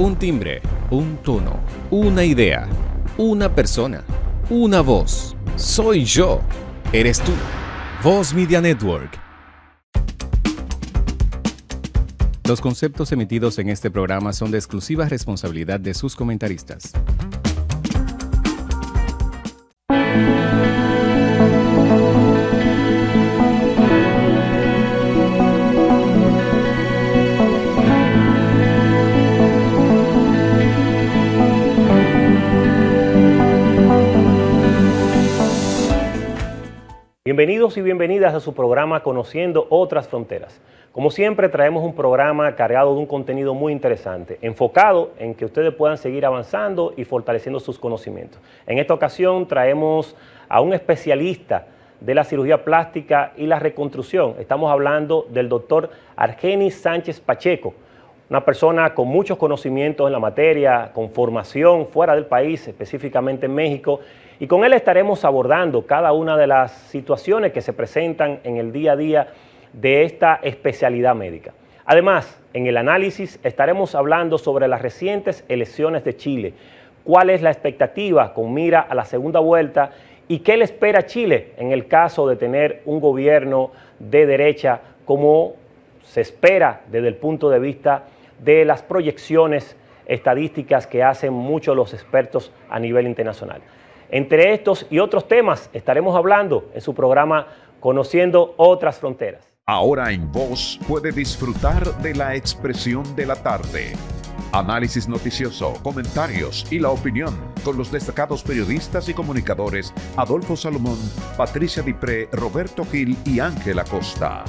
Un timbre, un tono, una idea, una persona, una voz. Soy yo. Eres tú. Voz Media Network. Los conceptos emitidos en este programa son de exclusiva responsabilidad de sus comentaristas. Bienvenidos y bienvenidas a su programa Conociendo Otras Fronteras. Como siempre, traemos un programa cargado de un contenido muy interesante, enfocado en que ustedes puedan seguir avanzando y fortaleciendo sus conocimientos. En esta ocasión traemos a un especialista de la cirugía plástica y la reconstrucción. Estamos hablando del doctor Argenis Sánchez Pacheco, una persona con muchos conocimientos en la materia, con formación fuera del país, específicamente en México, y con él estaremos abordando cada una de las situaciones que se presentan en el día a día de esta especialidad médica. Además, en el análisis estaremos hablando sobre las recientes elecciones de Chile, cuál es la expectativa con mira a la segunda vuelta y qué le espera a Chile en el caso de tener un gobierno de derecha como se espera desde el punto de vista de las proyecciones estadísticas que hacen muchos los expertos a nivel internacional. Entre estos y otros temas estaremos hablando en su programa Conociendo Otras Fronteras. Ahora en Voz puede disfrutar de la expresión de la tarde. Análisis noticioso, comentarios y la opinión con los destacados periodistas y comunicadores Adolfo Salomón, Patricia Dipré, Roberto Gil y Ángela Costa.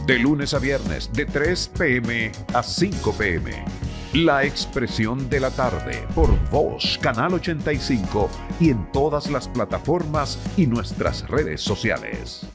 De lunes a viernes de 3 p.m. a 5 p.m. La expresión de la tarde por Voz, Canal 85 y en todas las plataformas y nuestras redes sociales.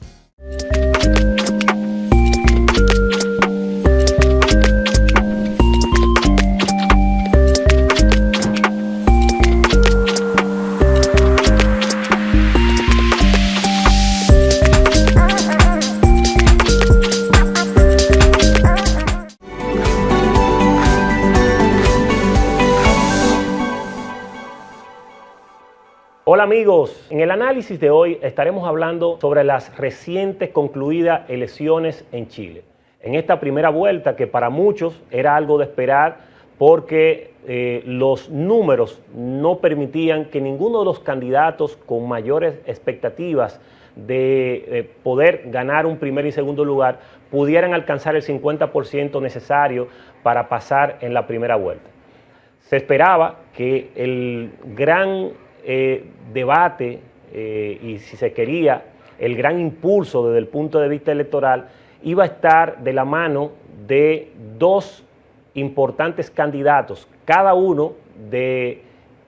Hola amigos, en el análisis de hoy estaremos hablando sobre las recientes concluidas elecciones en Chile. En esta primera vuelta, que para muchos era algo de esperar porque los números no permitían que ninguno de los candidatos con mayores expectativas de poder ganar un primer y segundo lugar pudieran alcanzar el 50% necesario para pasar en la primera vuelta. Se esperaba que el gran debate y si se quería el gran impulso desde el punto de vista electoral iba a estar de la mano de dos importantes candidatos, cada uno de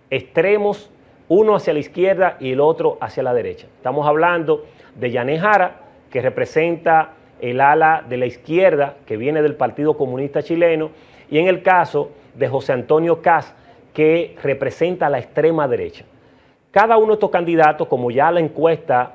extremos, uno hacia la izquierda y el otro hacia la derecha. Estamos hablando de Yanet Jara, que representa el ala de la izquierda que viene del Partido Comunista Chileno, y en el caso de José Antonio Kast, que representa la extrema derecha. Cada uno de estos candidatos, como ya la encuesta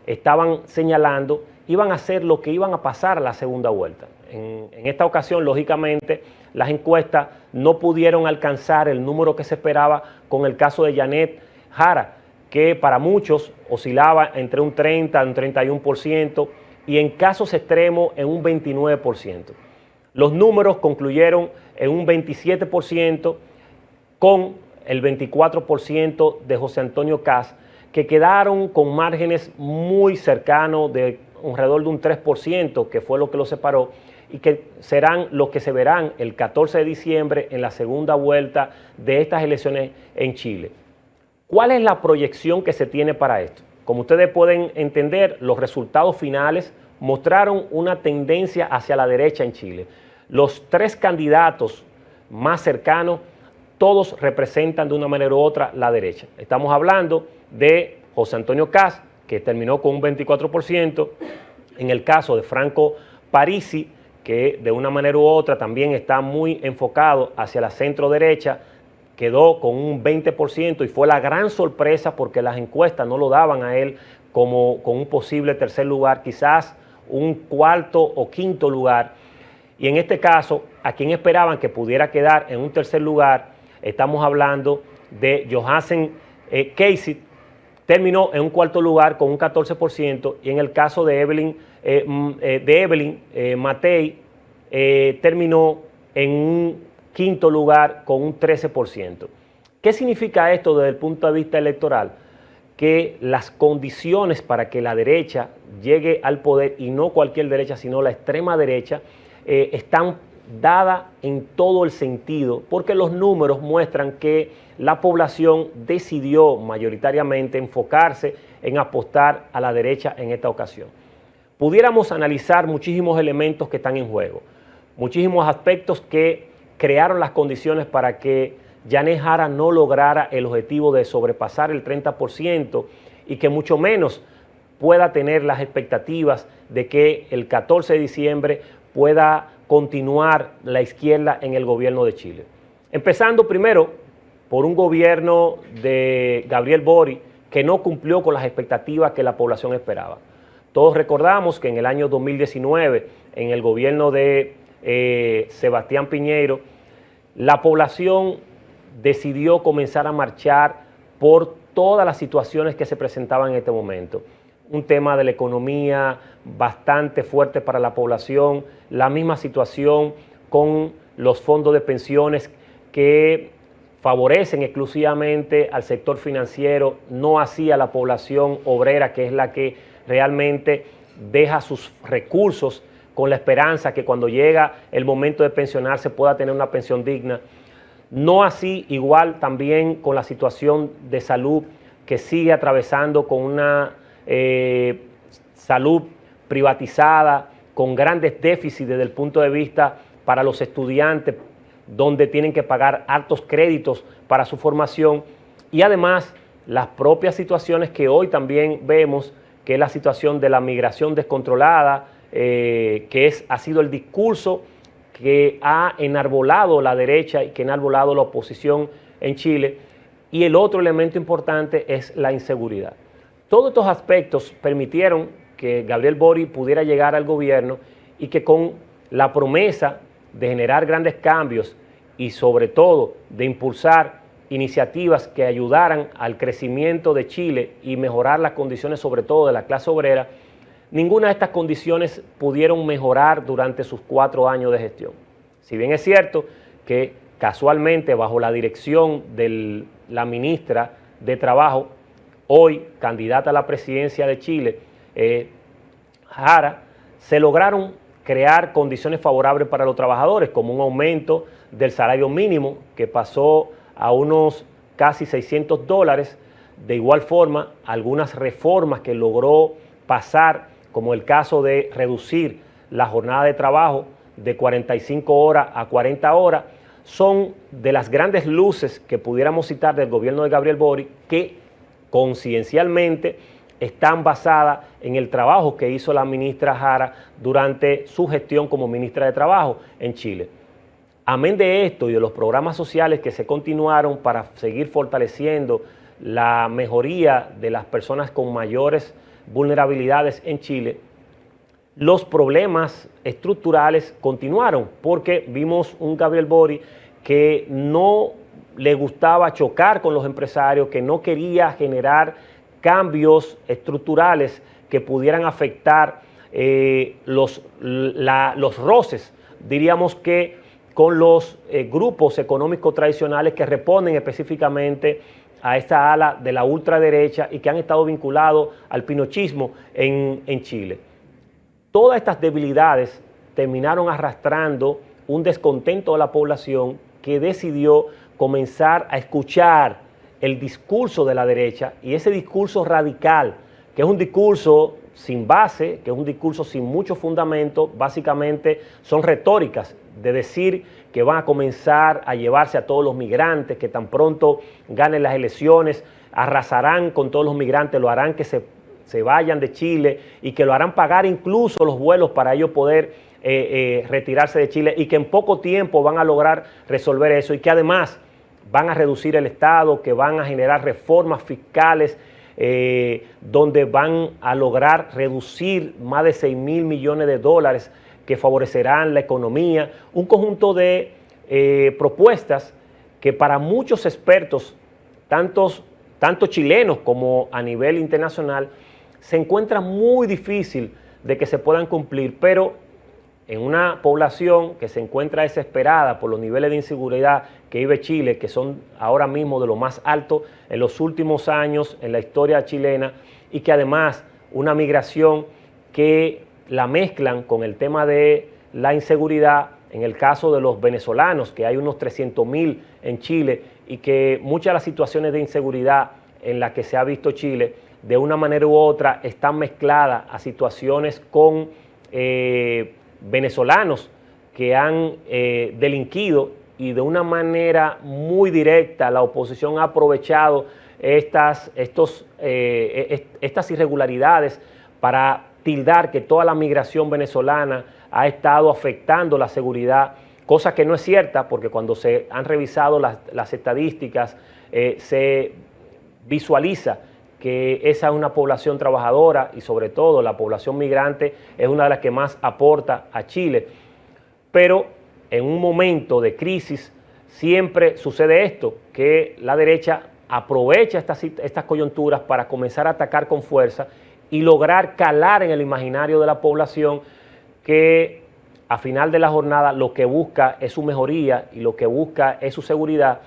estaban señalando, iban a hacer lo que iban a pasar a la segunda vuelta. En esta ocasión, lógicamente, las encuestas no pudieron alcanzar el número que se esperaba con el caso de Yanet Jara, que para muchos oscilaba entre un 30 y un 31% y en casos extremos en un 29%. Los números concluyeron en un 27% con el 24% de José Antonio Kast, que quedaron con márgenes muy cercanos de alrededor de un 3%, que fue lo que lo separó, y que serán los que se verán el 14 de diciembre en la segunda vuelta de estas elecciones en Chile. ¿Cuál es la proyección que se tiene para esto? Como ustedes pueden entender, los resultados finales mostraron una tendencia hacia la derecha en Chile. Los tres candidatos más cercanos todos representan de una manera u otra la derecha. Estamos hablando de José Antonio Kast, que terminó con un 24%, en el caso de Franco Parisi, que de una manera u otra también está muy enfocado hacia la centro derecha, quedó con un 20% y fue la gran sorpresa porque las encuestas no lo daban a él como con un posible tercer lugar, quizás un cuarto o quinto lugar. Y en este caso, a quien esperaban que pudiera quedar en un tercer lugar, estamos hablando de Johansen Casey, terminó en un cuarto lugar con un 14%, y en el caso de Evelyn Matei terminó en un quinto lugar con un 13%. ¿Qué significa esto desde el punto de vista electoral? Que las condiciones para que la derecha llegue al poder, y no cualquier derecha, sino la extrema derecha, están dadas en todo el sentido, porque los números muestran que la población decidió mayoritariamente enfocarse en apostar a la derecha en esta ocasión. Pudiéramos analizar muchísimos elementos que están en juego, muchísimos aspectos que crearon las condiciones para que Janeth Jara no lograra el objetivo de sobrepasar el 30% y que mucho menos pueda tener las expectativas de que el 14 de diciembre pueda continuar la izquierda en el gobierno de Chile. Empezando primero por un gobierno de Gabriel Boric que no cumplió con las expectativas que la población esperaba. Todos recordamos que en el año 2019, en el gobierno de Sebastián Piñero, la población decidió comenzar a marchar por todas las situaciones que se presentaban en este momento. Un tema de la economía bastante fuerte para la población, la misma situación con los fondos de pensiones que favorecen exclusivamente al sector financiero, no así a la población obrera, que es la que realmente deja sus recursos con la esperanza que cuando llega el momento de pensionarse pueda tener una pensión digna. No así igual también con la situación de salud que sigue atravesando con una salud privatizada, con grandes déficits desde el punto de vista para los estudiantes, donde tienen que pagar altos créditos para su formación, y además las propias situaciones que hoy también vemos, que es la situación de la migración descontrolada, ha sido el discurso que ha enarbolado la derecha y que ha enarbolado la oposición en Chile. Y el otro elemento importante es la inseguridad. Todos estos aspectos permitieron que Gabriel Boric pudiera llegar al gobierno y que con la promesa de generar grandes cambios y sobre todo de impulsar iniciativas que ayudaran al crecimiento de Chile y mejorar las condiciones sobre todo de la clase obrera, ninguna de estas condiciones pudieron mejorar durante sus 4 años de gestión. Si bien es cierto que casualmente bajo la dirección de la ministra de Trabajo, hoy candidata a la presidencia de Chile, Jara, se lograron crear condiciones favorables para los trabajadores, como un aumento del salario mínimo que pasó a unos casi $600. De igual forma, algunas reformas que logró pasar, como el caso de reducir la jornada de trabajo de 45 horas a 40 horas, son de las grandes luces que pudiéramos citar del gobierno de Gabriel Boric, que coincidencialmente están basadas en el trabajo que hizo la ministra Jara durante su gestión como ministra de Trabajo en Chile. Amén de esto y de los programas sociales que se continuaron para seguir fortaleciendo la mejoría de las personas con mayores vulnerabilidades en Chile, los problemas estructurales continuaron, porque vimos un Gabriel Boric que no le gustaba chocar con los empresarios, que no quería generar cambios estructurales que pudieran afectar los roces, diríamos que con los grupos económicos tradicionales que responden específicamente a esta ala de la ultraderecha y que han estado vinculados al pinochismo en Chile. Todas estas debilidades terminaron arrastrando un descontento de la población que decidió comenzar a escuchar el discurso de la derecha, y ese discurso radical, que es un discurso sin base, que es un discurso sin mucho fundamento, básicamente son retóricas de decir que van a comenzar a llevarse a todos los migrantes, que tan pronto ganen las elecciones, arrasarán con todos los migrantes, lo harán que se vayan de Chile y que lo harán pagar incluso los vuelos para ellos poder retirarse de Chile, y que en poco tiempo van a lograr resolver eso, y que además van a reducir el Estado, que van a generar reformas fiscales donde van a lograr reducir más de $6.000 millones que favorecerán la economía, un conjunto de propuestas que para muchos expertos, tanto chilenos como a nivel internacional, se encuentra muy difícil de que se puedan cumplir, pero en una población que se encuentra desesperada por los niveles de inseguridad que vive Chile, que son ahora mismo de lo más alto en los últimos años en la historia chilena, y que además una migración que la mezclan con el tema de la inseguridad, en el caso de los venezolanos, que hay unos 300.000 en Chile, y que muchas de las situaciones de inseguridad en las que se ha visto Chile, de una manera u otra, están mezcladas a situaciones con venezolanos que han delinquido, y de una manera muy directa la oposición ha aprovechado estas irregularidades para tildar que toda la migración venezolana ha estado afectando la seguridad, cosa que no es cierta, porque cuando se han revisado las estadísticas se visualiza que esa es una población trabajadora, y sobre todo la población migrante es una de las que más aporta a Chile. Pero en un momento de crisis siempre sucede esto, que la derecha aprovecha estas coyunturas para comenzar a atacar con fuerza y lograr calar en el imaginario de la población, que a final de la jornada lo que busca es su mejoría y lo que busca es su seguridad,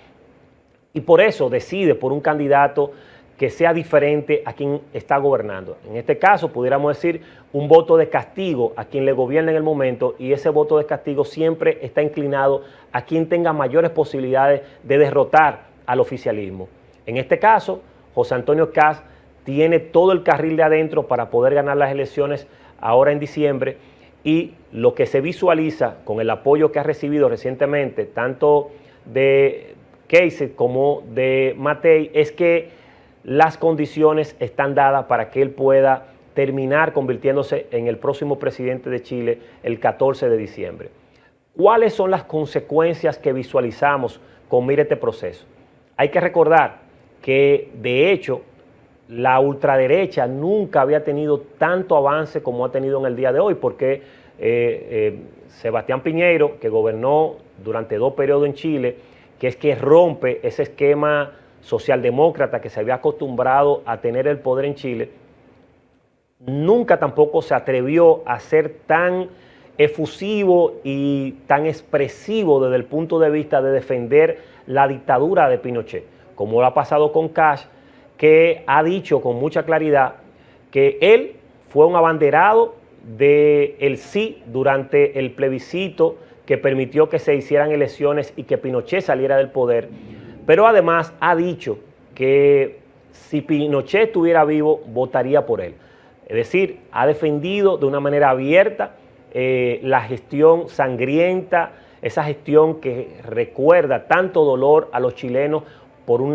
y por eso decide por un candidato que sea diferente a quien está gobernando. En este caso, pudiéramos decir, un voto de castigo a quien le gobierna en el momento, y ese voto de castigo siempre está inclinado a quien tenga mayores posibilidades de derrotar al oficialismo. En este caso, José Antonio Kast tiene todo el carril de adentro para poder ganar las elecciones ahora en diciembre, y lo que se visualiza con el apoyo que ha recibido recientemente, tanto de Kasich como de Matei, es que las condiciones están dadas para que él pueda terminar convirtiéndose en el próximo presidente de Chile el 14 de diciembre. ¿Cuáles son las consecuencias que visualizamos con mira este proceso? Hay que recordar que, de hecho, la ultraderecha nunca había tenido tanto avance como ha tenido en el día de hoy, porque Sebastián Piñeiro, que gobernó durante 2 periodos en Chile, que es que rompe ese esquema socialdemócrata que se había acostumbrado a tener el poder en Chile, nunca tampoco se atrevió a ser tan efusivo y tan expresivo desde el punto de vista de defender la dictadura de Pinochet, como lo ha pasado con Kast, que ha dicho con mucha claridad que él fue un abanderado del sí durante el plebiscito que permitió que se hicieran elecciones y que Pinochet saliera del poder, pero además ha dicho que si Pinochet estuviera vivo, votaría por él. Es decir, ha defendido de una manera abierta la gestión sangrienta, esa gestión que recuerda tanto dolor a los chilenos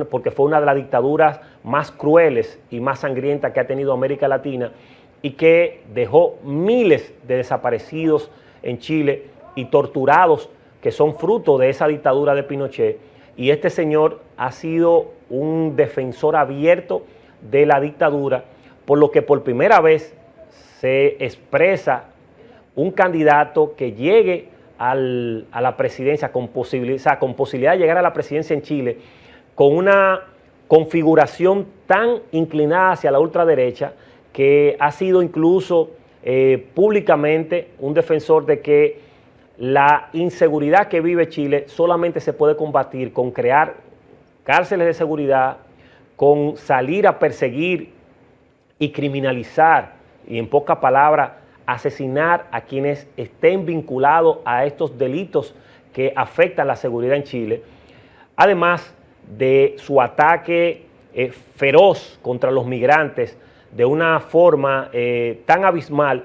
porque fue una de las dictaduras más crueles y más sangrientas que ha tenido América Latina, y que dejó miles de desaparecidos en Chile y torturados que son fruto de esa dictadura de Pinochet. Y este señor ha sido un defensor abierto de la dictadura, por lo que por primera vez se expresa un candidato que llegue a la presidencia con posibilidad de llegar a la presidencia en Chile, con una configuración tan inclinada hacia la ultraderecha, que ha sido incluso públicamente un defensor de que la inseguridad que vive Chile solamente se puede combatir con crear cárceles de seguridad, con salir a perseguir y criminalizar, y en pocas palabras, asesinar a quienes estén vinculados a estos delitos que afectan la seguridad en Chile, además de su ataque feroz contra los migrantes de una forma tan abismal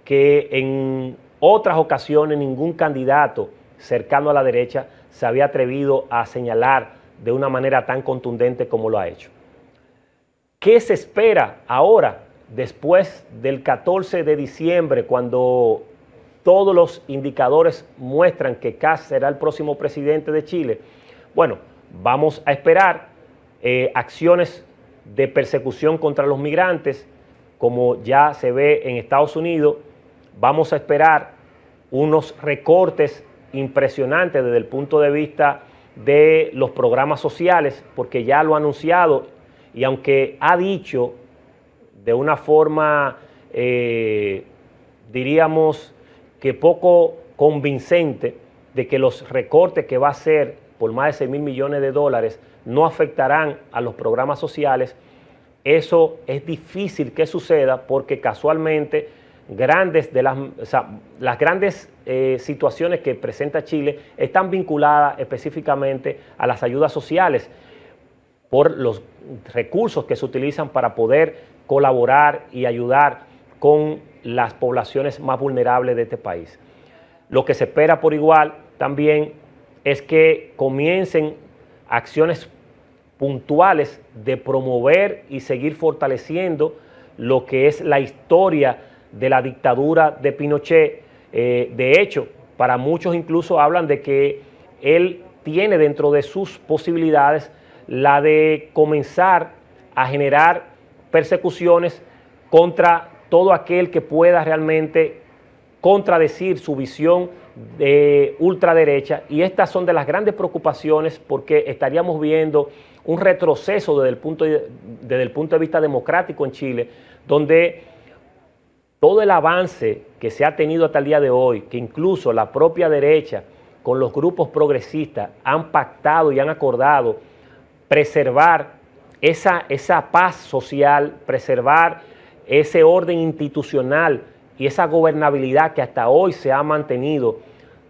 que en otras ocasiones ningún candidato cercano a la derecha se había atrevido a señalar de una manera tan contundente como lo ha hecho. ¿Qué se espera ahora, después del 14 de diciembre, cuando todos los indicadores muestran que Kast será el próximo presidente de Chile? Bueno, vamos a esperar acciones de persecución contra los migrantes, como ya se ve en Estados Unidos. Vamos a esperar unos recortes impresionantes desde el punto de vista de los programas sociales, porque ya lo ha anunciado y aunque ha dicho de una forma, diríamos que poco convincente, de que los recortes que va a hacer por más de 6,000 millones de dólares no afectarán a los programas sociales, eso es difícil que suceda porque casualmente las grandes situaciones que presenta Chile están vinculadas específicamente a las ayudas sociales por los recursos que se utilizan para poder colaborar y ayudar con las poblaciones más vulnerables de este país. Lo que se espera por igual también es que comiencen acciones puntuales de promover y seguir fortaleciendo lo que es la historia de la dictadura de Pinochet. De hecho, para muchos incluso hablan de que él tiene dentro de sus posibilidades la de comenzar a generar persecuciones contra todo aquel que pueda realmente contradecir su visión de ultraderecha, y estas son de las grandes preocupaciones porque estaríamos viendo un retroceso desde el punto de vista democrático en Chile, donde todo el avance que se ha tenido hasta el día de hoy, que incluso la propia derecha con los grupos progresistas han pactado y han acordado preservar esa paz social, preservar ese orden institucional y esa gobernabilidad que hasta hoy se ha mantenido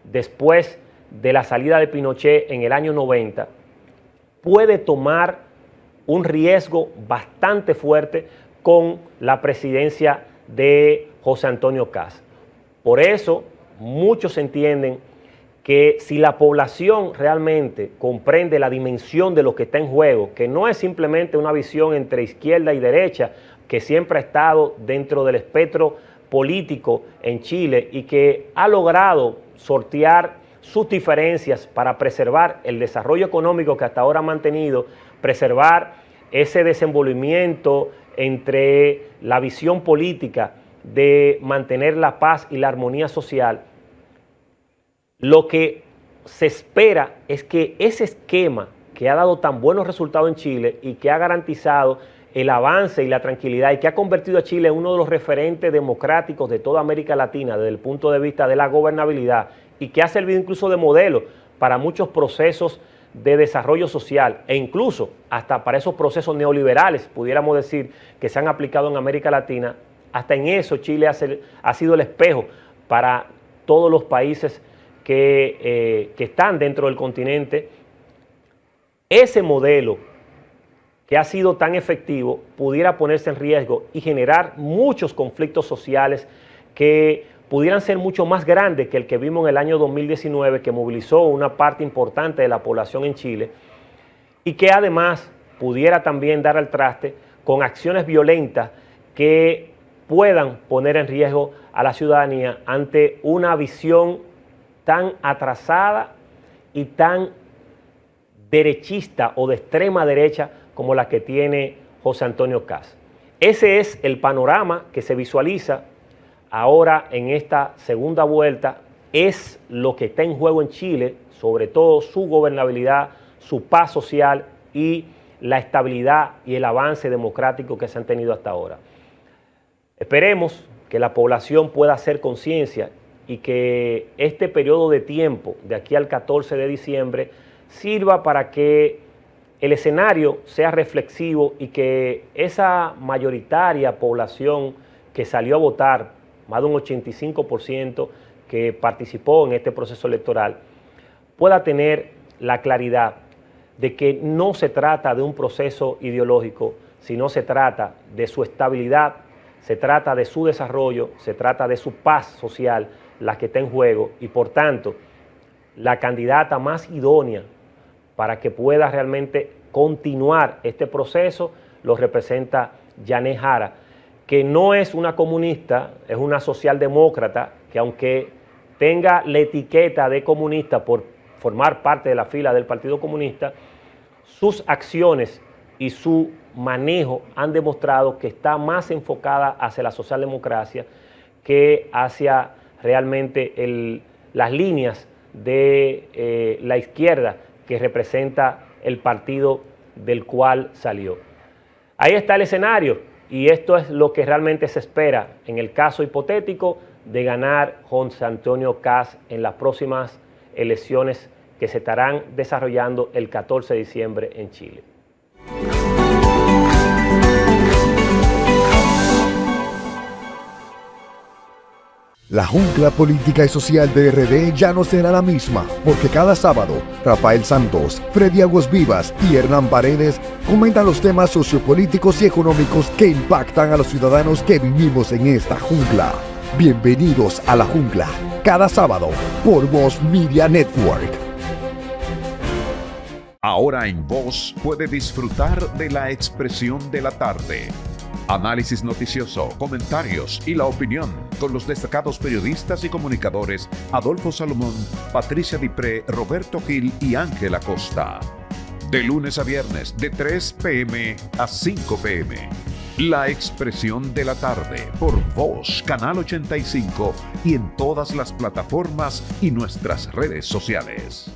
después de la salida de Pinochet en el año 90, puede tomar un riesgo bastante fuerte con la presidencia de José Antonio Kast. Por eso muchos entienden que si la población realmente comprende la dimensión de lo que está en juego, que no es simplemente una visión entre izquierda y derecha, que siempre ha estado dentro del espectro político en Chile y que ha logrado sortear sus diferencias para preservar el desarrollo económico que hasta ahora ha mantenido, preservar ese desenvolvimiento entre la visión política de mantener la paz y la armonía social. Lo que se espera es que ese esquema que ha dado tan buenos resultados en Chile y que ha garantizado el avance y la tranquilidad y que ha convertido a Chile en uno de los referentes democráticos de toda América Latina desde el punto de vista de la gobernabilidad y que ha servido incluso de modelo para muchos procesos de desarrollo social e incluso hasta para esos procesos neoliberales, pudiéramos decir, que se han aplicado en América Latina. Hasta en eso Chile ha sido el espejo para todos los países que están dentro del continente. Ese modelo que ha sido tan efectivo pudiera ponerse en riesgo y generar muchos conflictos sociales que pudieran ser mucho más grandes que el que vimos en el año 2019, que movilizó una parte importante de la población en Chile y que además pudiera también dar al traste con acciones violentas que puedan poner en riesgo a la ciudadanía ante una visión tan atrasada y tan derechista o de extrema derecha como la que tiene José Antonio Kast. Ese es el panorama que se visualiza ahora en esta segunda vuelta, es lo que está en juego en Chile, sobre todo su gobernabilidad, su paz social y la estabilidad y el avance democrático que se han tenido hasta ahora. Esperemos que la población pueda hacer conciencia y que este periodo de tiempo, de aquí al 14 de diciembre, sirva para que el escenario sea reflexivo y que esa mayoritaria población que salió a votar, más de un 85% que participó en este proceso electoral, pueda tener la claridad de que no se trata de un proceso ideológico, sino se trata de su estabilidad, se trata de su desarrollo, se trata de su paz social, la que está en juego, y por tanto, la candidata más idónea para que pueda realmente continuar este proceso lo representa Janné Jara, que no es una comunista, es una socialdemócrata que, aunque tenga la etiqueta de comunista por formar parte de la fila del Partido Comunista, sus acciones y su manejo han demostrado que está más enfocada hacia la socialdemocracia que hacia realmente las líneas de la izquierda que representa el partido del cual salió. Ahí está el escenario y esto es lo que realmente se espera en el caso hipotético de ganar José Antonio Kast en las próximas elecciones que se estarán desarrollando el 14 de diciembre en Chile. La jungla política y social de RD ya no será la misma, porque cada sábado, Rafael Santos, Freddy Aguas Vivas y Hernán Paredes comentan los temas sociopolíticos y económicos que impactan a los ciudadanos que vivimos en esta jungla. Bienvenidos a la jungla, cada sábado, por Voz Media Network. Ahora en Voz puede disfrutar de la expresión de la tarde. Análisis noticioso, comentarios y la opinión con los destacados periodistas y comunicadores Adolfo Salomón, Patricia Dipré, Roberto Gil y Ángel Acosta. De lunes a viernes de 3 p.m. a 5 p.m. La expresión de la tarde por Voz, Canal 85 y en todas las plataformas y nuestras redes sociales.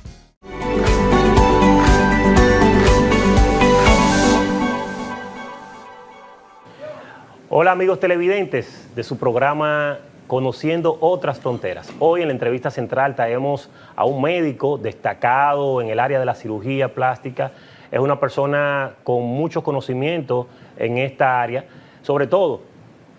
Hola amigos televidentes de su programa Conociendo Otras Fronteras. Hoy en la entrevista central traemos a un médico destacado en el área de la cirugía plástica. Es una persona con mucho conocimiento en esta área. Sobre todo,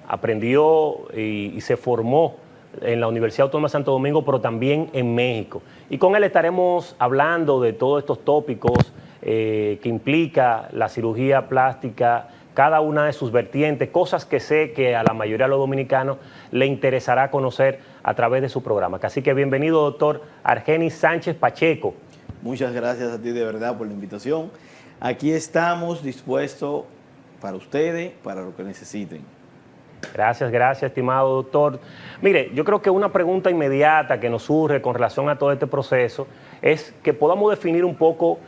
aprendió y se formó en la Universidad Autónoma de Santo Domingo, pero también en México. Y con él estaremos hablando de todos estos tópicos que implica la cirugía plástica, cada una de sus vertientes, cosas que sé que a la mayoría de los dominicanos le interesará conocer a través de su programa. Así que bienvenido, doctor Argenis Sánchez Pacheco. Muchas gracias a ti de verdad por la invitación. Aquí estamos dispuestos para ustedes, para lo que necesiten. Gracias, estimado doctor. Mire, yo creo que una pregunta inmediata que nos surge con relación a todo este proceso es que podamos definir un poco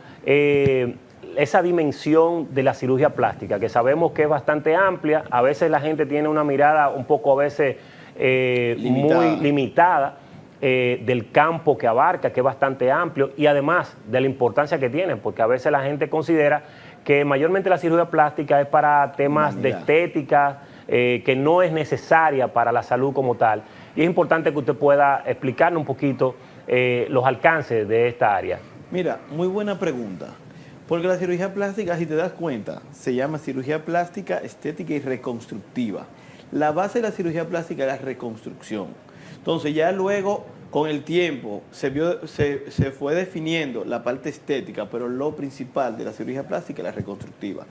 esa dimensión de la cirugía plástica, que sabemos que es bastante amplia. A veces la gente tiene una mirada un poco a veces muy limitada del campo que abarca, que es bastante amplio, y además de la importancia que tiene, porque a veces la gente considera que mayormente la cirugía plástica es para temas de estética, que no es necesaria para la salud como tal. Y es importante que usted pueda explicarnos un poquito los alcances de esta área. Mira, muy buena pregunta. Porque la cirugía plástica, si te das cuenta, se llama cirugía plástica, estética y reconstructiva. La base de la cirugía plástica es la reconstrucción. Entonces ya luego, con el tiempo, se fue definiendo la parte estética, pero lo principal de la cirugía plástica es la reconstructiva.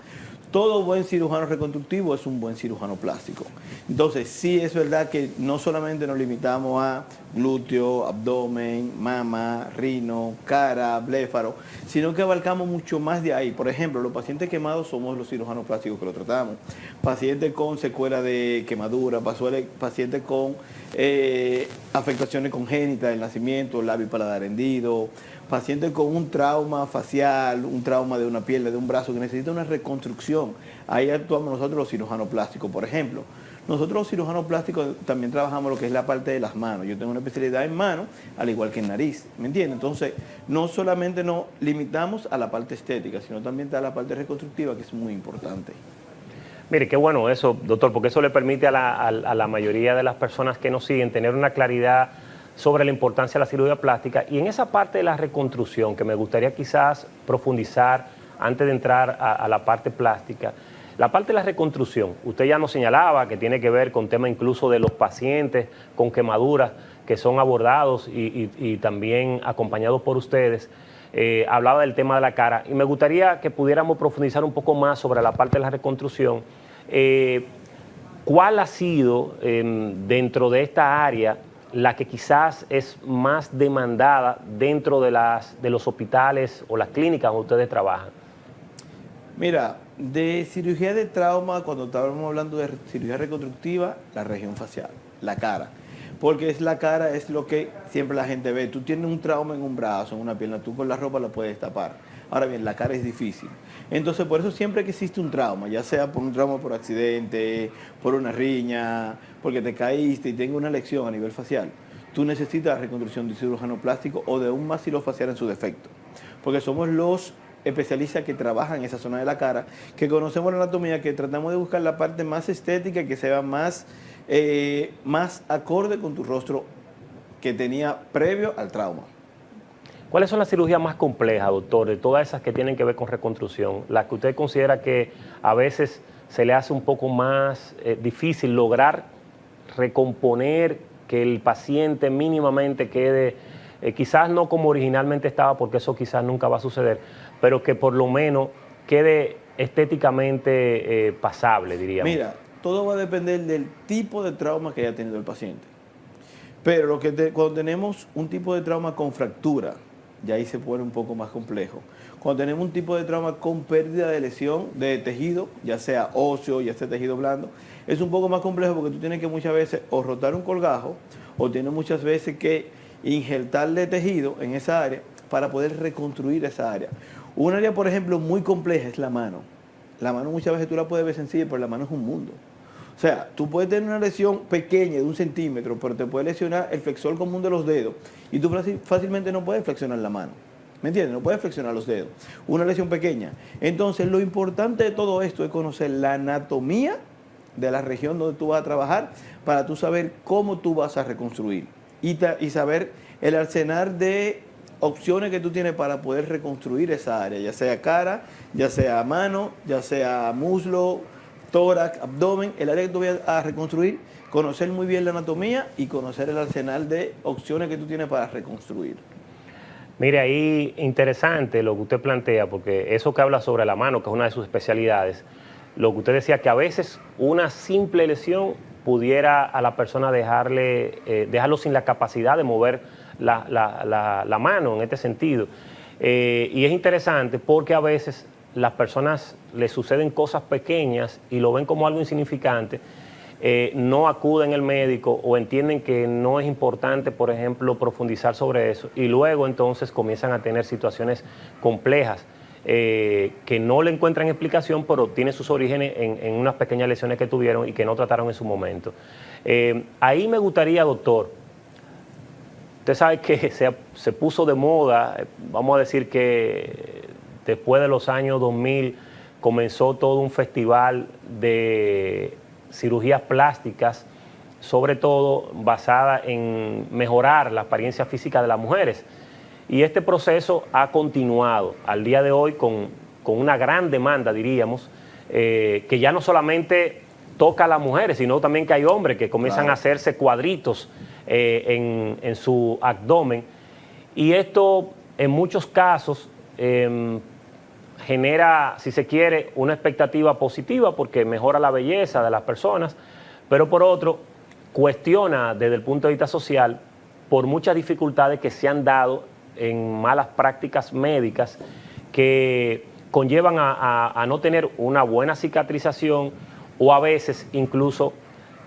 Todo buen cirujano reconstructivo es un buen cirujano plástico. Entonces, sí es verdad que no solamente nos limitamos a glúteo, abdomen, mama, rino, cara, bléfaro, sino que abarcamos mucho más de ahí. Por ejemplo, los pacientes quemados somos los cirujanos plásticos que lo tratamos. Pacientes con secuela de quemadura, pacientes con afectaciones congénitas del nacimiento, labio y paladar hendido, pacientes con un trauma facial, un trauma de una pierna, de un brazo que necesita una reconstrucción. Ahí actuamos nosotros los cirujanos plásticos. Por ejemplo, nosotros los cirujanos plásticos también trabajamos lo que es la parte de las manos. Yo tengo una especialidad en manos, al igual que en nariz, ¿me entiendes? Entonces, no solamente nos limitamos a la parte estética, sino también a la parte reconstructiva, que es muy importante. Mire, qué bueno eso, doctor, porque eso le permite a la mayoría de las personas que nos siguen tener una claridad sobre la importancia de la cirugía plástica. Y en esa parte de la reconstrucción, que me gustaría quizás profundizar antes de entrar a la parte plástica, la parte de la reconstrucción, usted ya nos señalaba que tiene que ver con temas incluso de los pacientes con quemaduras que son abordados y también acompañados por ustedes. Hablaba del tema de la cara y me gustaría que pudiéramos profundizar un poco más sobre la parte de la reconstrucción. ¿Cuál ha sido dentro de esta área la que quizás es más demandada dentro de los hospitales o las clínicas donde ustedes trabajan? Mira, de cirugía de trauma, cuando estábamos hablando de cirugía reconstructiva, la región facial, la cara. Porque la cara es lo que siempre la gente ve. Tú tienes un trauma en un brazo, en una pierna, tú con la ropa la puedes tapar. Ahora bien, la cara es difícil. Entonces, por eso siempre que existe un trauma, ya sea por un trauma por accidente, por una riña, porque te caíste y tengo una lesión a nivel facial, tú necesitas la reconstrucción de un cirujano plástico o de un maxilofacial en su defecto. Porque somos los especialistas que trabajan en esa zona de la cara, que conocemos la anatomía, que tratamos de buscar la parte más estética y que sea más acorde con tu rostro que tenía previo al trauma. ¿Cuáles son las cirugías más complejas, doctor, de todas esas que tienen que ver con reconstrucción? Las que usted considera que a veces se le hace un poco más difícil lograr recomponer, que el paciente mínimamente quede, quizás no como originalmente estaba, porque eso quizás nunca va a suceder, pero que por lo menos quede estéticamente pasable, diríamos? Mira, todo va a depender del tipo de trauma que haya tenido el paciente. Pero cuando tenemos un tipo de trauma con fractura, ya ahí se pone un poco más complejo. Cuando tenemos un tipo de trauma con pérdida de lesión de tejido, ya sea óseo, ya sea tejido blando, es un poco más complejo porque tú tienes que muchas veces o rotar un colgajo o tienes muchas veces que injertarle tejido en esa área para poder reconstruir esa área. Un área, por ejemplo, muy compleja es la mano. La mano muchas veces tú la puedes ver sencilla, pero la mano es un mundo. O sea, tú puedes tener una lesión pequeña de 1 centímetro, pero te puede lesionar el flexor común de los dedos y tú fácilmente no puedes flexionar la mano. ¿Me entiendes? No puedes flexionar los dedos. Una lesión pequeña. Entonces, lo importante de todo esto es conocer la anatomía de la región donde tú vas a trabajar para tú saber cómo tú vas a reconstruir y saber el arsenal de opciones que tú tienes para poder reconstruir esa área, ya sea cara, ya sea mano, ya sea muslo, tórax, abdomen, el área que tú vayas a reconstruir, conocer muy bien la anatomía y conocer el arsenal de opciones que tú tienes para reconstruir. Mire, ahí interesante lo que usted plantea, porque eso que habla sobre la mano, que es una de sus especialidades, lo que usted decía, que a veces una simple lesión pudiera a la persona dejarlo sin la capacidad de mover la mano en este sentido. Y es interesante porque a veces las personas les suceden cosas pequeñas y lo ven como algo insignificante, no acuden al médico o entienden que no es importante, por ejemplo, profundizar sobre eso y luego entonces comienzan a tener situaciones complejas que no le encuentran explicación, pero tienen sus orígenes en unas pequeñas lesiones que tuvieron y que no trataron en su momento. Ahí me gustaría, doctor, usted sabe que se puso de moda, vamos a decir que después de los años 2000 comenzó todo un festival de cirugías plásticas, sobre todo basada en mejorar la apariencia física de las mujeres. Y este proceso ha continuado al día de hoy con una gran demanda, diríamos, que ya no solamente toca a las mujeres, sino también que hay hombres que comienzan a hacerse cuadritos en su abdomen. Y esto, en muchos casos, genera, si se quiere, una expectativa positiva porque mejora la belleza de las personas, pero por otro, cuestiona desde el punto de vista social por muchas dificultades que se han dado en malas prácticas médicas que conllevan a no tener una buena cicatrización o a veces incluso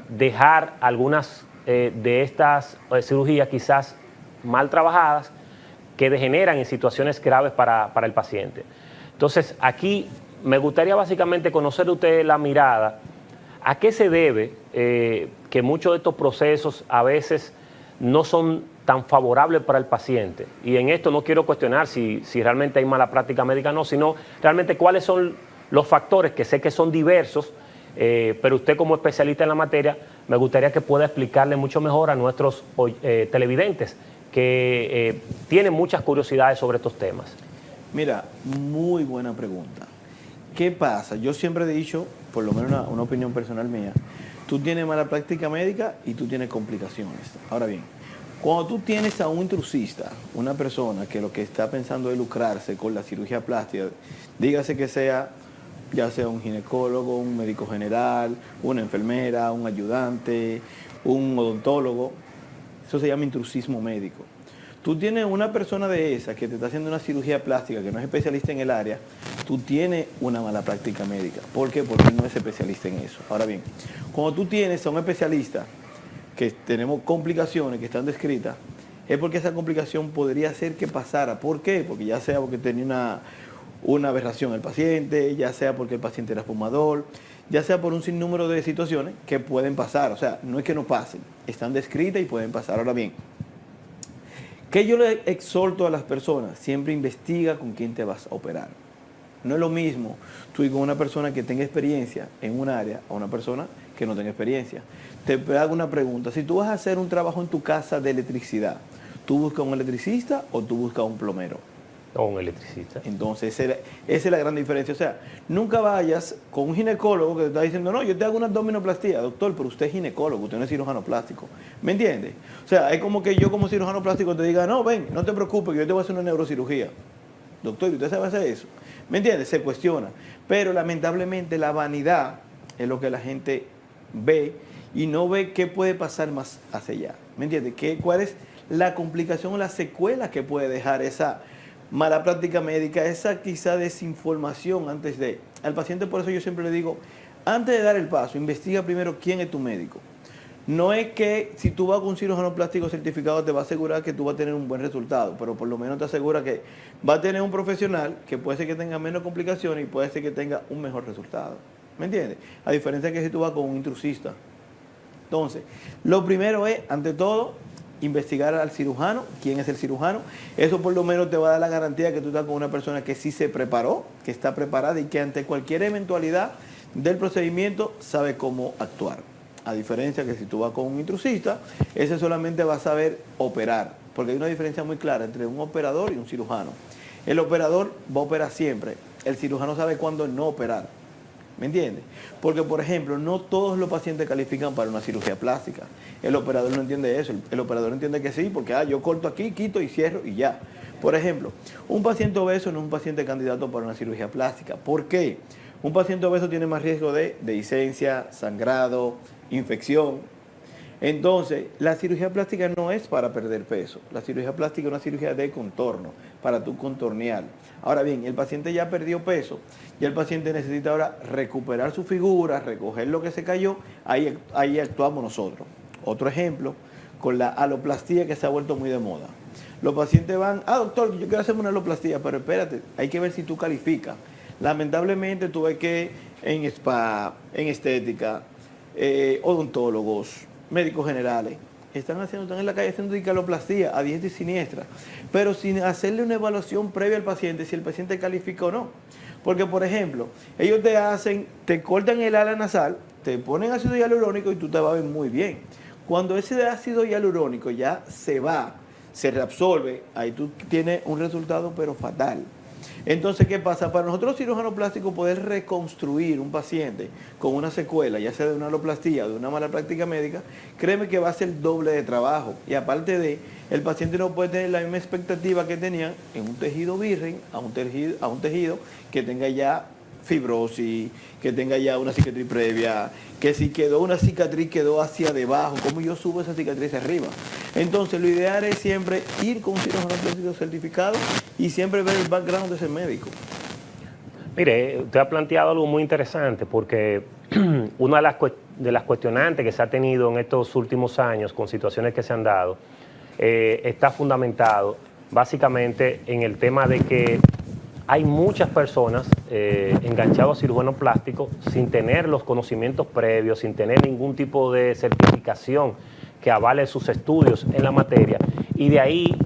dejar algunas de estas cirugías quizás mal trabajadas que degeneran en situaciones graves para el paciente. Entonces, aquí me gustaría básicamente conocer de usted la mirada. ¿A qué se debe que muchos de estos procesos a veces no son tan favorables para el paciente? Y en esto no quiero cuestionar si realmente hay mala práctica médica o no, sino realmente cuáles son los factores, que sé que son diversos, pero usted como especialista en la materia, me gustaría que pueda explicarle mucho mejor a nuestros televidentes que tienen muchas curiosidades sobre estos temas. Mira, muy buena pregunta. ¿Qué pasa? Yo siempre he dicho, por lo menos una opinión personal mía, tú tienes mala práctica médica y tú tienes complicaciones. Ahora bien, cuando tú tienes a un intrusista, una persona que lo que está pensando es lucrarse con la cirugía plástica, dígase que sea, ya sea un ginecólogo, un médico general, una enfermera, un ayudante, un odontólogo, eso se llama intrusismo médico. Tú tienes una persona de esa que te está haciendo una cirugía plástica, que no es especialista en el área, tú tienes una mala práctica médica. ¿Por qué? Porque él no es especialista en eso. Ahora bien, cuando tú tienes a un especialista que tenemos complicaciones que están descritas, es porque esa complicación podría ser que pasara. ¿Por qué? Porque ya sea porque tenía una aberración el paciente, ya sea porque el paciente era fumador, ya sea por un sinnúmero de situaciones que pueden pasar. O sea, no es que no pasen, están descritas y pueden pasar. Ahora bien, ¿Qué yo le exhorto a las personas? Siempre investiga con quién te vas a operar. No es lo mismo tú ir con una persona que tenga experiencia en un área a una persona que no tenga experiencia. Te hago una pregunta. Si tú vas a hacer un trabajo en tu casa de electricidad, ¿tú buscas un electricista o tú buscas un plomero? O un electricista. Entonces, esa es la gran diferencia. O sea, nunca vayas con un ginecólogo que te está diciendo, no, yo te hago una abdominoplastía. Doctor, pero usted es ginecólogo, usted no es cirujano plástico. ¿Me entiende? O sea, es como que yo como cirujano plástico te diga, no, ven, no te preocupes, que yo te voy a hacer una neurocirugía. Doctor, ¿y usted sabe hacer eso? ¿Me entiende? Se cuestiona. Pero lamentablemente la vanidad es lo que la gente ve y no ve qué puede pasar más hacia allá. ¿Me entiende? ¿Cuál es la complicación o la secuela que puede dejar esa mala práctica médica, esa quizá desinformación antes de... Al paciente, por eso yo siempre le digo, antes de dar el paso, investiga primero quién es tu médico. No es que si tú vas con un cirujano plástico certificado te va a asegurar que tú vas a tener un buen resultado, pero por lo menos te asegura que va a tener un profesional que puede ser que tenga menos complicaciones y puede ser que tenga un mejor resultado. ¿Me entiendes? A diferencia de que si tú vas con un intrusista. Entonces, lo primero es, ante todo, investigar al cirujano, quién es el cirujano. Eso por lo menos te va a dar la garantía que tú estás con una persona que sí se preparó, que está preparada y que ante cualquier eventualidad del procedimiento sabe cómo actuar. A diferencia que si tú vas con un intrusista, ese solamente va a saber operar, porque hay una diferencia muy clara entre un operador y un cirujano. El operador va a operar siempre, el cirujano sabe cuándo no operar. ¿Me entiendes? Porque, por ejemplo, no todos los pacientes califican para una cirugía plástica. El operador no entiende eso. El operador entiende que sí, porque yo corto aquí, quito y cierro y ya. Por ejemplo, un paciente obeso no es un paciente candidato para una cirugía plástica. ¿Por qué? Un paciente obeso tiene más riesgo de dehiscencia, sangrado, infección. Entonces, la cirugía plástica no es para perder peso. La cirugía plástica es una cirugía de contorno, para tú contornear. Ahora bien, el paciente ya perdió peso, ya el paciente necesita ahora recuperar su figura, recoger lo que se cayó, ahí actuamos nosotros. Otro ejemplo, con la aloplastía que se ha vuelto muy de moda. Los pacientes van, doctor, yo quiero hacerme una aloplastía, pero espérate, hay que ver si tú calificas. Lamentablemente tú ves que en spa, en estética, odontólogos, médicos generales, están en la calle haciendo aloplastía a diestra y siniestra, pero sin hacerle una evaluación previa al paciente, si el paciente califica o no. Porque, por ejemplo, ellos te cortan el ala nasal, te ponen ácido hialurónico y tú te vas a ver muy bien. Cuando ese ácido hialurónico ya se reabsorbe, ahí tú tienes un resultado pero fatal. Entonces, ¿qué pasa? Para nosotros los cirujanos plásticos poder reconstruir un paciente con una secuela, ya sea de una aloplastía o de una mala práctica médica, créeme que va a ser doble de trabajo. Y aparte el paciente no puede tener la misma expectativa que tenían en un tejido virgen a un tejido que tenga ya fibrosis, que tenga ya una cicatriz previa, que si quedó una cicatriz quedó hacia debajo, ¿cómo yo subo esa cicatriz arriba? Entonces lo ideal es siempre ir con un cirujano plástico certificado y siempre ver el background de ese médico. Mire, usted ha planteado algo muy interesante porque una de las cuestionantes que se ha tenido en estos últimos años con situaciones que se han dado está fundamentado básicamente en el tema de que hay muchas personas enganchadas a cirujanos plásticos sin tener los conocimientos previos, sin tener ningún tipo de certificación que avale sus estudios en la materia. Y de ahí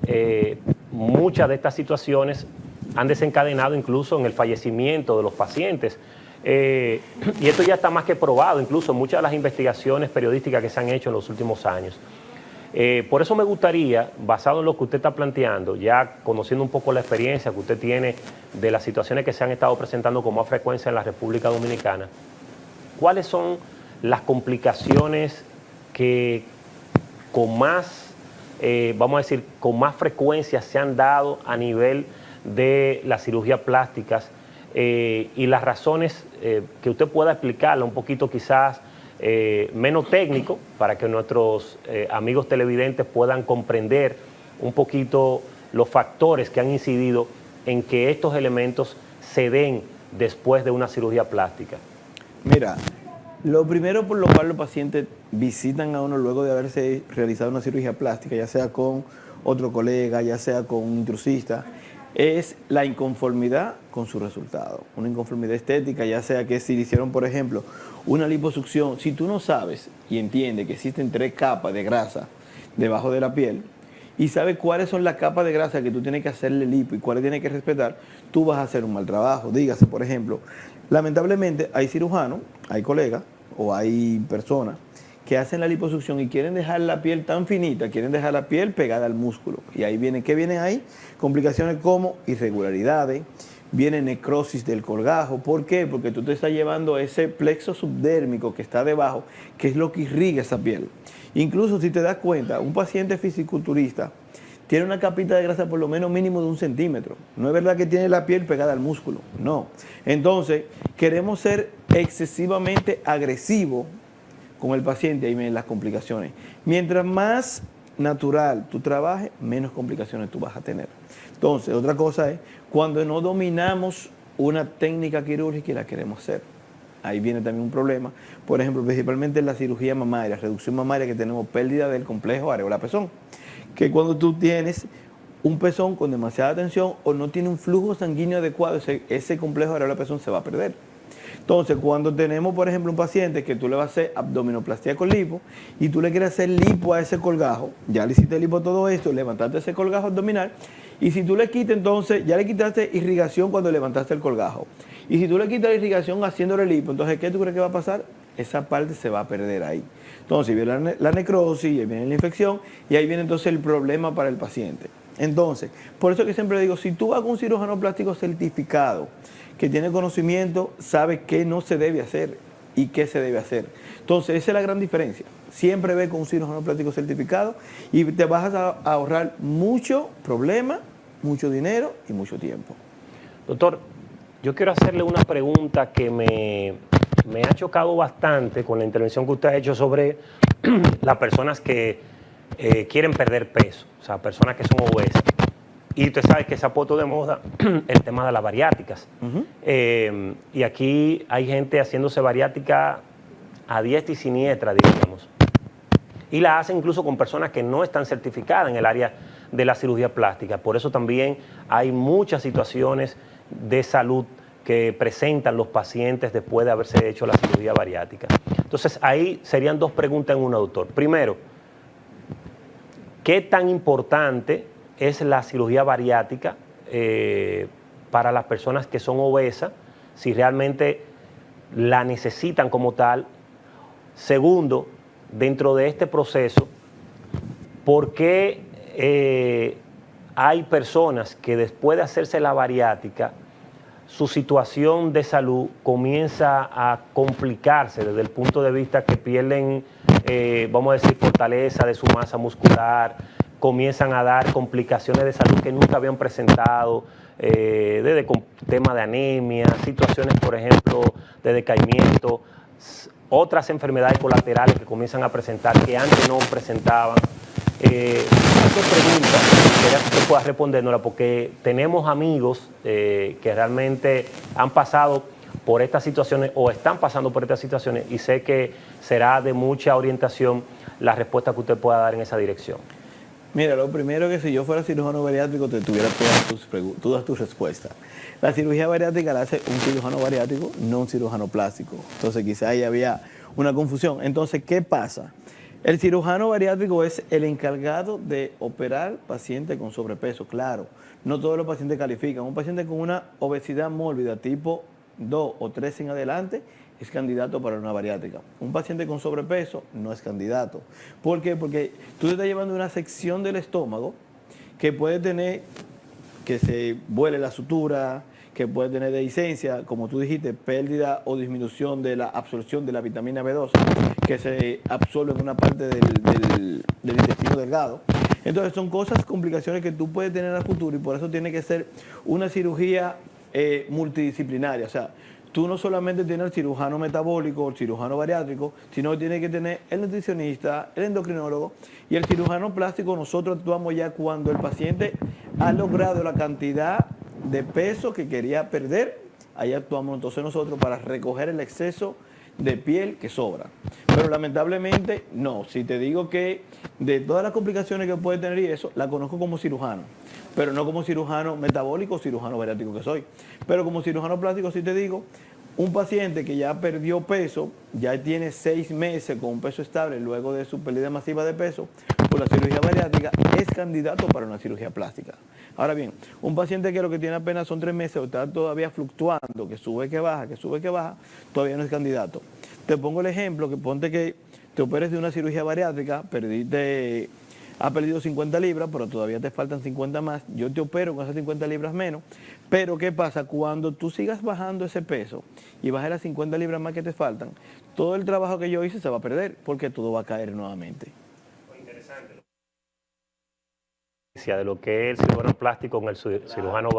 muchas de estas situaciones han desencadenado incluso en el fallecimiento de los pacientes. Y esto ya está más que probado, incluso en muchas de las investigaciones periodísticas que se han hecho en los últimos años. Por eso me gustaría, basado en lo que usted está planteando, ya conociendo un poco la experiencia que usted tiene de las situaciones que se han estado presentando con más frecuencia en la República Dominicana, ¿cuáles son las complicaciones que con más, vamos a decir, con más frecuencia se han dado a nivel de las cirugías plásticas y las razones que usted pueda explicarla un poquito quizás menos técnico para que nuestros amigos televidentes puedan comprender un poquito los factores que han incidido en que estos elementos se den después de una cirugía plástica? Mira, lo primero por lo cual los pacientes visitan a uno luego de haberse realizado una cirugía plástica, ya sea con otro colega, ya sea con un intrusista, es la inconformidad con su resultado. Una inconformidad estética, ya sea que si le hicieron, por ejemplo, una liposucción, si tú no sabes y entiendes que existen 3 capas de grasa debajo de la piel y sabes cuáles son las capas de grasa que tú tienes que hacerle lipo y cuáles tienes que respetar, tú vas a hacer un mal trabajo. Dígase, por ejemplo, lamentablemente hay cirujanos, hay colegas o hay personas que hacen la liposucción y quieren dejar la piel tan finita, quieren dejar la piel pegada al músculo. Y ahí vienen, ¿qué vienen ahí? Complicaciones como irregularidades, viene necrosis del colgajo. ¿Por qué? Porque tú te estás llevando ese plexo subdérmico que está debajo, que es lo que irriga esa piel. Incluso si te das cuenta, un paciente fisiculturista tiene una capita de grasa por lo menos mínimo de 1 centímetro. No es verdad que tiene la piel pegada al músculo, no. Entonces, queremos ser excesivamente agresivos con el paciente, ahí vienen las complicaciones. Mientras más natural tú trabajes, menos complicaciones tú vas a tener. Entonces, otra cosa es cuando no dominamos una técnica quirúrgica y la queremos hacer. Ahí viene también un problema. Por ejemplo, principalmente en la cirugía mamaria, reducción mamaria, que tenemos pérdida del complejo areola-pezón. Que cuando tú tienes un pezón con demasiada tensión o no tiene un flujo sanguíneo adecuado, ese complejo areola-pezón se va a perder. Entonces, cuando tenemos, por ejemplo, un paciente que tú le vas a hacer abdominoplastia con lipo y tú le quieres hacer lipo a ese colgajo, ya le hiciste lipo a todo esto, levantaste ese colgajo abdominal, y si tú le quitas entonces, ya le quitaste irrigación cuando levantaste el colgajo. Y si tú le quitas la irrigación haciéndole lipo, entonces, ¿qué tú crees que va a pasar? Esa parte se va a perder ahí. Entonces, viene la necrosis, y viene la infección, y ahí viene entonces el problema para el paciente. Entonces, por eso que siempre digo, si tú vas con un cirujano plástico certificado, que tiene conocimiento, sabe qué no se debe hacer y qué se debe hacer. Entonces, esa es la gran diferencia. Siempre ve con un cirujano plástico certificado y te vas a ahorrar mucho problema, mucho dinero y mucho tiempo. Doctor, yo quiero hacerle una pregunta que me ha chocado bastante con la intervención que usted ha hecho sobre las personas que quieren perder peso, o sea, personas que son obesas. Y usted sabe que se ha puesto de moda el tema de las bariátricas. Y aquí hay gente haciéndose bariátrica a diestra y siniestra, diríamos. Y la hacen incluso con personas que no están certificadas en el área de la cirugía plástica. Por eso también hay muchas situaciones de salud que presentan los pacientes después de haberse hecho la cirugía bariátrica. Entonces, ahí serían 2 preguntas en una, doctor. Primero, ¿qué tan importante es la cirugía bariátrica para las personas que son obesas, si realmente la necesitan como tal? Segundo, dentro de este proceso, ¿por qué hay personas que después de hacerse la bariátrica, su situación de salud comienza a complicarse desde el punto de vista que pierden, vamos a decir, fortaleza de su masa muscular, comienzan a dar complicaciones de salud que nunca habían presentado, desde temas de anemia, situaciones, por ejemplo, de decaimiento, otras enfermedades colaterales que comienzan a presentar que antes no presentaban? Esta pregunta, quería que usted pueda respondérnosla, porque tenemos amigos que realmente han pasado por estas situaciones o están pasando por estas situaciones, y sé que será de mucha orientación la respuesta que usted pueda dar en esa dirección. Mira, lo primero que si yo fuera cirujano bariátrico te tuviera todas tus respuestas. La cirugía bariátrica la hace un cirujano bariátrico, no un cirujano plástico. Entonces quizá ahí había una confusión. Entonces, ¿qué pasa? El cirujano bariátrico es el encargado de operar pacientes con sobrepeso. Claro, no todos los pacientes califican. Un paciente con una obesidad mórbida tipo 2 o 3 en adelante es candidato para una bariátrica. Un paciente con sobrepeso no es candidato. ¿Por qué? Porque tú te estás llevando una sección del estómago que puede tener que se vuele la sutura, que puede tener dehiscencia, como tú dijiste, pérdida o disminución de la absorción de la vitamina B2, que se absorbe en una parte del intestino delgado. Entonces son cosas, complicaciones que tú puedes tener a futuro, y por eso tiene que ser una cirugía multidisciplinaria. O sea, tú no solamente tienes el cirujano metabólico o el cirujano bariátrico, sino que tienes que tener el nutricionista, el endocrinólogo y el cirujano plástico. Nosotros actuamos ya cuando el paciente ha logrado la cantidad de peso que quería perder. Ahí actuamos entonces nosotros para recoger el exceso de piel que sobra. Pero lamentablemente no. Si te digo que de todas las complicaciones que puede tener y eso, la conozco como cirujano, pero no como cirujano metabólico o cirujano bariátrico que soy. Pero como cirujano plástico sí te digo, un paciente que ya perdió peso, ya tiene 6 meses con un peso estable luego de su pérdida masiva de peso, por la cirugía bariátrica es candidato para una cirugía plástica. Ahora bien, un paciente que lo que tiene apenas son 3 meses o está todavía fluctuando, que sube, que baja, todavía no es candidato. Te pongo el ejemplo, que ponte que te operes de una cirugía bariátrica, has perdido 50 libras, pero todavía te faltan 50 más. Yo te opero con esas 50 libras menos. Pero ¿qué pasa? Cuando tú sigas bajando ese peso y bajes las 50 libras más que te faltan, todo el trabajo que yo hice se va a perder porque todo va a caer nuevamente. De lo que es el cirujano plástico con el cirujano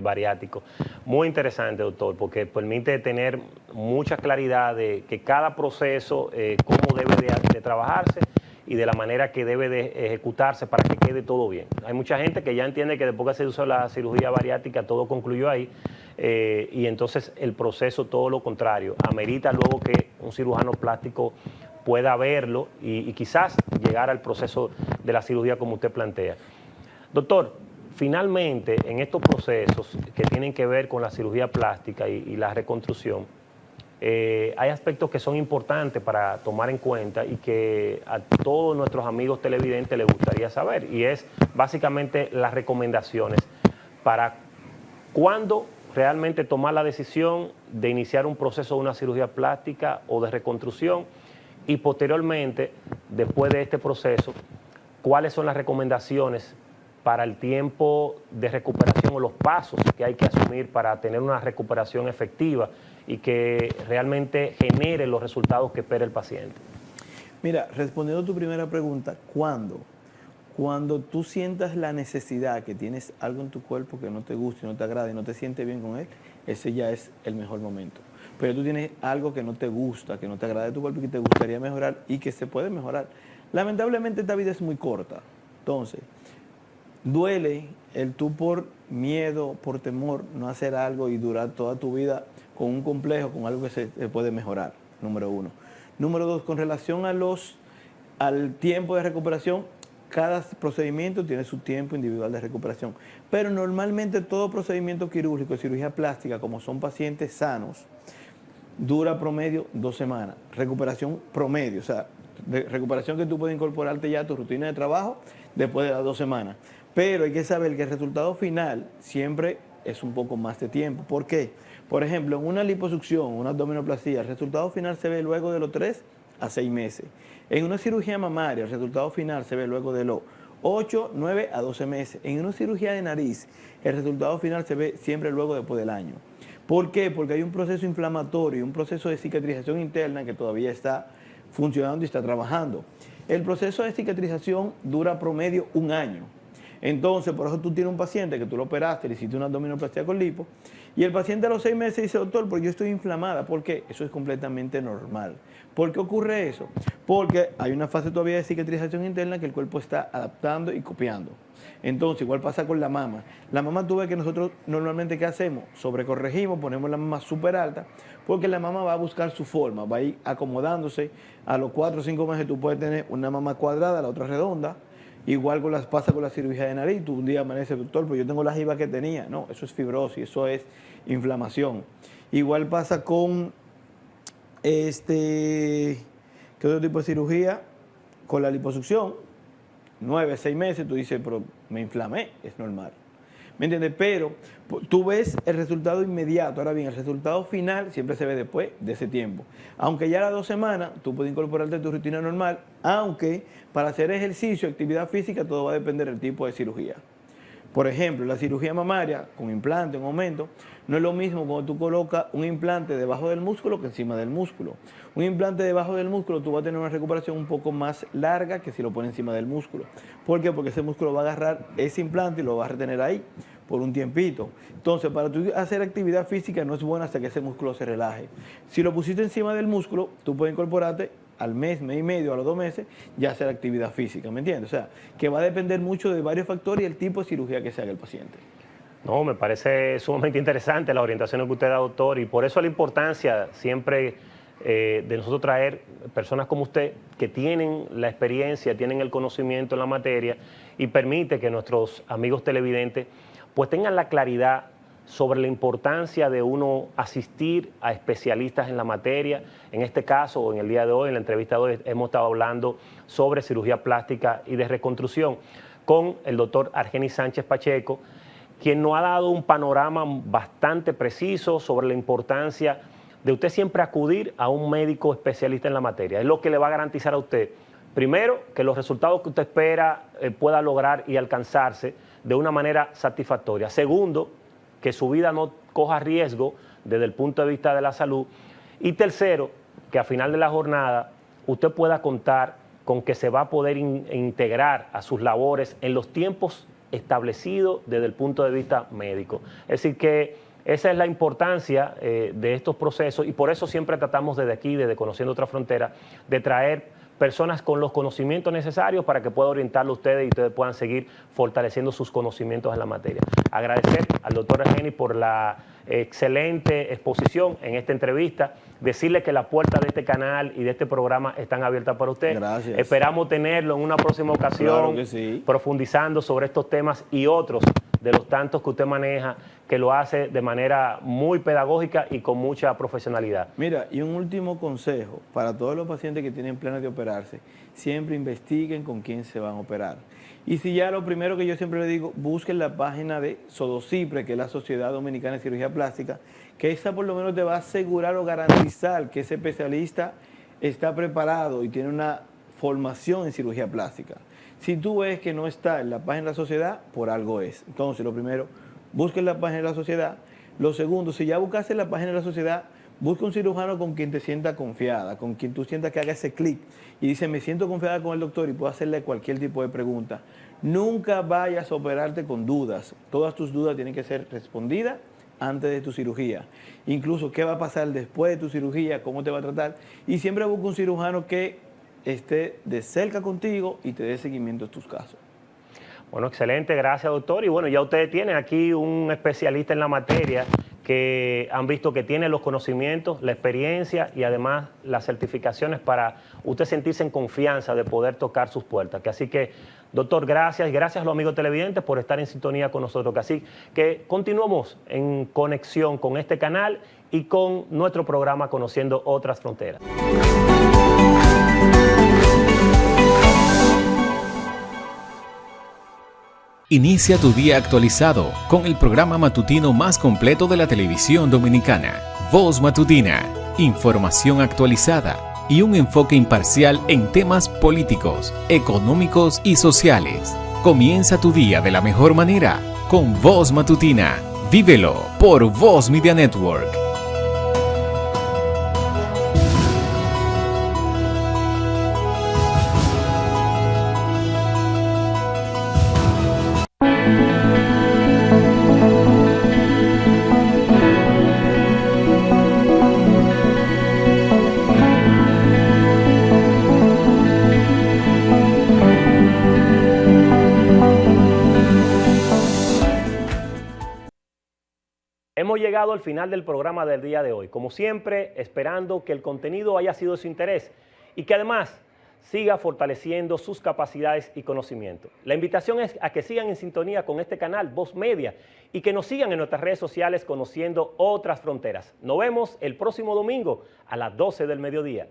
bariátrico. Muy interesante, doctor, porque permite tener mucha claridad de que cada proceso, cómo debe de trabajarse y de la manera que debe de ejecutarse para que quede todo bien. Hay mucha gente que ya entiende que después que se usó la cirugía bariátrica todo concluyó ahí, y entonces el proceso todo lo contrario. Amerita luego que un cirujano plástico pueda verlo y quizás llegar al proceso de la cirugía como usted plantea. Doctor, finalmente en estos procesos que tienen que ver con la cirugía plástica y la reconstrucción, hay aspectos que son importantes para tomar en cuenta y que a todos nuestros amigos televidentes les gustaría saber, y es básicamente las recomendaciones para cuándo realmente tomar la decisión de iniciar un proceso de una cirugía plástica o de reconstrucción, y posteriormente, después de este proceso, cuáles son las recomendaciones para el tiempo de recuperación o los pasos que hay que asumir para tener una recuperación efectiva y que realmente genere los resultados que espera el paciente. Mira, respondiendo a tu primera pregunta, ¿cuándo? Cuando tú sientas la necesidad que tienes algo en tu cuerpo que no te guste, no te agrade, no te sientes bien con él, ese ya es el mejor momento. Pero tú tienes algo que no te gusta, que no te agrada de tu cuerpo y que te gustaría mejorar y que se puede mejorar. Lamentablemente esta vida es muy corta, entonces duele el tú por miedo, por temor, no hacer algo y durar toda tu vida con un complejo, con algo que se puede mejorar, número 1. Número 2, con relación al tiempo de recuperación, cada procedimiento tiene su tiempo individual de recuperación. Pero normalmente todo procedimiento quirúrgico, cirugía plástica, como son pacientes sanos, dura promedio 2 semanas. Recuperación promedio, o sea, recuperación que tú puedes incorporarte ya a tu rutina de trabajo después de las 2 semanas. Pero hay que saber que el resultado final siempre es un poco más de tiempo. ¿Por qué? Por ejemplo, en una liposucción, una abdominoplastía, el resultado final se ve luego de los 3 a 6 meses. En una cirugía mamaria, el resultado final se ve luego de los 8, 9 a 12 meses. En una cirugía de nariz, el resultado final se ve siempre luego después del año. ¿Por qué? Porque hay un proceso inflamatorio, un proceso de cicatrización interna que todavía está funcionando y está trabajando. El proceso de cicatrización dura promedio 1 año. Entonces, por eso tú tienes un paciente que tú lo operaste, le hiciste una abdominoplastia con lipo, y el paciente a los 6 meses dice, doctor, pero yo estoy inflamada. ¿Por qué? Eso es completamente normal. ¿Por qué ocurre eso? Porque hay una fase todavía de cicatrización interna que el cuerpo está adaptando y copiando. Entonces, igual pasa con la mama. La mama, tú ves que nosotros normalmente, ¿qué hacemos? Sobrecorregimos, ponemos la mama súper alta, porque la mama va a buscar su forma, va a ir acomodándose. A los 4 o 5 meses tú puedes tener una mama cuadrada, la otra redonda. Igual pasa con la cirugía de nariz. Tú un día amaneces, doctor, pero yo tengo la jiba que tenía. No, eso es fibrosis, eso es inflamación. Igual pasa con ¿qué otro tipo de cirugía? Con la liposucción. 9, 6 meses, tú dices, pero me inflamé, es normal. ¿Me entiendes? Pero tú ves el resultado inmediato. Ahora bien, el resultado final siempre se ve después de ese tiempo. Aunque ya a las 2 semanas tú puedes incorporarte a tu rutina normal, aunque para hacer ejercicio, actividad física, todo va a depender del tipo de cirugía. Por ejemplo, la cirugía mamaria con implante en aumento, no es lo mismo cuando tú colocas un implante debajo del músculo que encima del músculo. Un implante debajo del músculo, tú vas a tener una recuperación un poco más larga que si lo pones encima del músculo. ¿Por qué? Porque ese músculo va a agarrar ese implante y lo va a retener ahí por un tiempito. Entonces, para tú hacer actividad física no es bueno hasta que ese músculo se relaje. Si lo pusiste encima del músculo, tú puedes incorporarte al mes, mes y medio, a los 2 meses, ya hacer actividad física, ¿me entiendes? O sea, que va a depender mucho de varios factores y el tipo de cirugía que se haga el paciente. No, me parece sumamente interesante la orientación que usted da, doctor, y por eso la importancia siempre de nosotros traer personas como usted que tienen la experiencia, tienen el conocimiento en la materia y permite que nuestros amigos televidentes pues tengan la claridad sobre la importancia de uno asistir a especialistas en la materia. En este caso, o en el día de hoy, en la entrevista de hoy, hemos estado hablando sobre cirugía plástica y de reconstrucción con el doctor Argenis Sánchez Pacheco, quien nos ha dado un panorama bastante preciso sobre la importancia de usted siempre acudir a un médico especialista en la materia. Es lo que le va a garantizar a usted, primero, que los resultados que usted espera pueda lograr y alcanzarse de una manera satisfactoria. Segundo, que su vida no coja riesgo desde el punto de vista de la salud. Y tercero, que al final de la jornada usted pueda contar con que se va a poder integrar a sus labores en los tiempos establecidos desde el punto de vista médico. Es decir, que esa es la importancia de estos procesos y por eso siempre tratamos desde aquí, desde Conociendo Otra Frontera, de traer personas con los conocimientos necesarios para que pueda orientarlo a ustedes y ustedes puedan seguir fortaleciendo sus conocimientos en la materia. Agradecer al doctor Argenis por la excelente exposición en esta entrevista, decirle que las puertas de este canal y de este programa están abiertas para usted. Gracias. Esperamos tenerlo en una próxima ocasión, Claro que sí, profundizando sobre estos temas y otros de los tantos que usted maneja, que lo hace de manera muy pedagógica y con mucha profesionalidad. Mira, y un último consejo para todos los pacientes que tienen planes de operarse, siempre investiguen con quién se van a operar. Y si ya lo primero que yo siempre le digo, busquen la página de SODOCIPRE, que es la Sociedad Dominicana de Cirugía Plástica, que esa por lo menos te va a asegurar o garantizar que ese especialista está preparado y tiene una formación en cirugía plástica. Si tú ves que no está en la página de la sociedad, por algo es. Entonces, lo primero, busquen la página de la sociedad. Lo segundo, si ya buscaste la página de la sociedad, busca un cirujano con quien te sientas confiada, con quien tú sientas que haga ese clic y dice, me siento confiada con el doctor y puedo hacerle cualquier tipo de pregunta. Nunca vayas a operarte con dudas. Todas tus dudas tienen que ser respondidas antes de tu cirugía. Incluso, ¿qué va a pasar después de tu cirugía? ¿Cómo te va a tratar? Y siempre busca un cirujano que esté de cerca contigo y te dé seguimiento a tus casos. Bueno, excelente, gracias doctor. Y bueno, ya ustedes tienen aquí un especialista en la materia que han visto que tiene los conocimientos, la experiencia y además las certificaciones para usted sentirse en confianza de poder tocar sus puertas. Así que, doctor, gracias y gracias a los amigos televidentes por estar en sintonía con nosotros. Así que continuamos en conexión con este canal y con nuestro programa Conociendo Otras Fronteras. Inicia tu día actualizado con el programa matutino más completo de la televisión dominicana, Voz Matutina, información actualizada y un enfoque imparcial en temas políticos, económicos y sociales. Comienza tu día de la mejor manera con Voz Matutina. Vívelo por Voz Media Network. Hemos llegado al final del programa del día de hoy. Como siempre, esperando que el contenido haya sido de su interés y que además siga fortaleciendo sus capacidades y conocimientos. La invitación es a que sigan en sintonía con este canal, Voz Media, y que nos sigan en nuestras redes sociales Conociendo Otras Fronteras. Nos vemos el próximo domingo a las 12 del mediodía.